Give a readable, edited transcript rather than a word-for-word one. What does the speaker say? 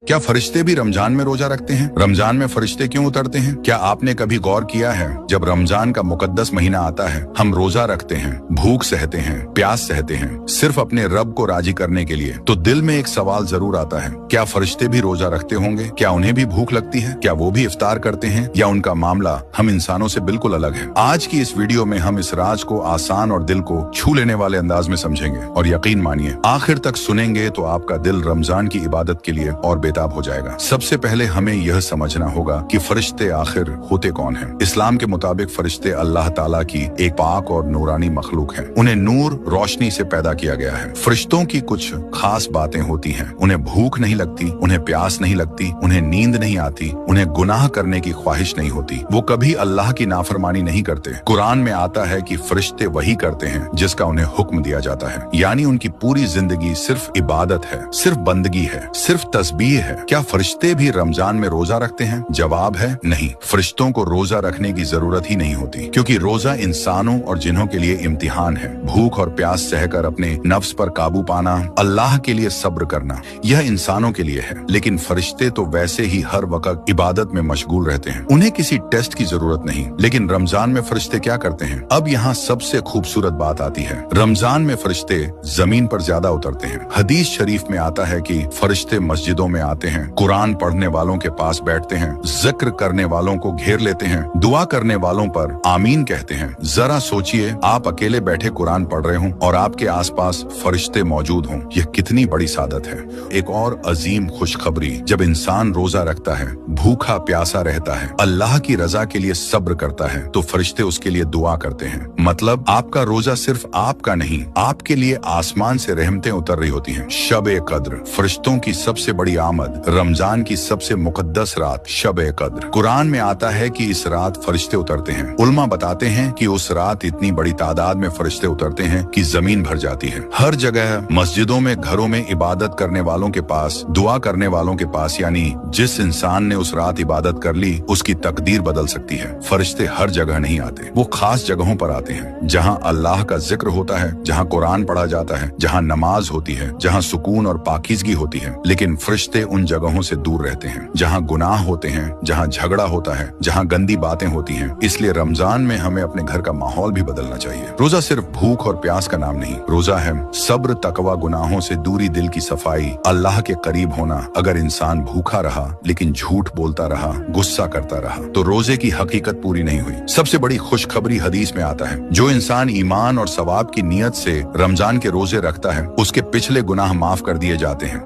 क्या फरिश्ते भी रमजान में रोजा रखते हैं? रमजान में फरिश्ते क्यों उतरते हैं? क्या आपने कभी गौर किया है, जब रमजान का मुकद्दस महीना आता है, हम रोजा रखते हैं, भूख सहते हैं, प्यास सहते हैं, सिर्फ अपने रब को राजी करने के लिए, तो दिल में एक सवाल जरूर आता है, क्या फरिश्ते भी रोजा रखते होंगे? क्या उन्हें भी भूख लगती है? क्या वो भी इफ्तार करते हैं? या उनका मामला हम इंसानों से बिल्कुल अलग है? आज की इस वीडियो में हम इस राज को आसान और दिल को छू लेने वाले अंदाज में समझेंगे, और यकीन मानिए आखिर तक सुनेंगे तो आपका दिल रमजान की इबादत के लिए और बेताब हो जाएगा। सबसे पहले हमें यह समझना होगा कि फरिश्ते आखिर होते कौन हैं। इस्लाम के मुताबिक फरिश्ते अल्लाह ताला की एक पाक और नूरानी मखलूक हैं। उन्हें नूर रोशनी से पैदा किया गया है। फरिश्तों की कुछ खास बातें होती हैं। उन्हें भूख नहीं लगती, उन्हें प्यास नहीं लगती, उन्हें नींद नहीं आती, उन्हें गुनाह करने की ख्वाहिश नहीं होती, वो कभी अल्लाह की नाफरमानी नहीं करते। कुरान में आता है कि फरिश्ते वही करते हैं जिसका उन्हें हुक्म दिया जाता है, यानी उनकी पूरी जिंदगी सिर्फ इबादत है, सिर्फ बंदगी है, सिर्फ तस्बीह है। क्या फरिश्ते भी रमजान में रोजा रखते हैं? जवाब है नहीं। फरिश्तों को रोजा रखने की जरूरत ही नहीं होती, क्योंकि रोजा इंसानों और जिन्हों के लिए इम्तिहान है। भूख और प्यास सहकर अपने नफ्स पर काबू पाना, अल्लाह के लिए सब्र करना, यह इंसानों के लिए है। लेकिन फरिश्ते तो वैसे ही हर वक्त इबादत में मशगूल रहते हैं, उन्हें किसी टेस्ट की जरूरत नहीं। लेकिन रमजान में फरिश्ते क्या करते हैं? अब यहाँ सबसे खूबसूरत बात आती है। रमजान में फरिश्ते जमीन पर ज्यादा उतरते हैं। हदीस शरीफ में आता है कि फरिश्ते मस्जिदों में आते हैं, कुरान पढ़ने वालों के पास बैठते हैं, जिक्र करने वालों को घेर लेते हैं, दुआ करने वालों पर आमीन कहते हैं। जरा सोचिए, आप अकेले बैठे कुरान पढ़ रहे हों और आपके आसपास फरिश्ते मौजूद हों, यह कितनी बड़ी सादत है। एक और अजीम खुशखबरी, जब इंसान रोजा रखता है, भूखा प्यासा रहता है, अल्लाह की रजा के लिए सब्र करता है, तो फरिश्ते उसके लिए दुआ करते हैं। मतलब आपका रोजा सिर्फ आपका नहीं, आपके लिए आसमान से रहमतें उतर रही होती हैं। शब-ए कद्र, फरिश्तों की सबसे बड़ी आमद, रमजान की सबसे मुकद्दस रात शब-ए कद्र। कुरान में आता है कि इस रात फरिश्ते उतरते हैं। उलमा बताते हैं कि उस रात इतनी बड़ी तादाद में फरिश्ते उतरते हैं कि जमीन भर जाती है। हर जगह, मस्जिदों में, घरों में, इबादत करने वालों के पास, दुआ करने वालों के पास, यानी जिस इंसान ने उस रात इबादत कर ली, उसकी तकदीर बदल सकती है। फरिश्ते हर जगह नहीं आते, वो खास जगहों पर आते हैं, जहाँ अल्लाह का जिक्र होता है, जहाँ कुरान पढ़ा जाता है, जहाँ नमाज होती है, जहाँ सुकून और पाकीज़गी होती है। लेकिन फरिश्ते उन जगहों से दूर रहते हैं जहाँ गुनाह होते हैं, जहाँ झगड़ा होता है, जहाँ गंदी बातें होती हैं। इसलिए रमजान में हमें अपने घर का माहौल भी बदलना चाहिए। रोजा सिर्फ भूख और प्यास का नाम नहीं, रोजा है सब्र, तकवा, गुनाहों से दूरी, दिल की सफाई, अल्लाह के करीब होना। अगर इंसान भूखा रहा लेकिन झूठ बोलता रहा, गुस्सा करता रहा, तो रोजे की हकीकत पूरी नहीं हुई। सबसे बड़ी खुशखबरी हदीस में आता है, जो इंसान ईमान और सवाब की नीयत से रमजान के रोजे रखता है, उसके पिछले गुनाह माफ कर दिए जाते हैं।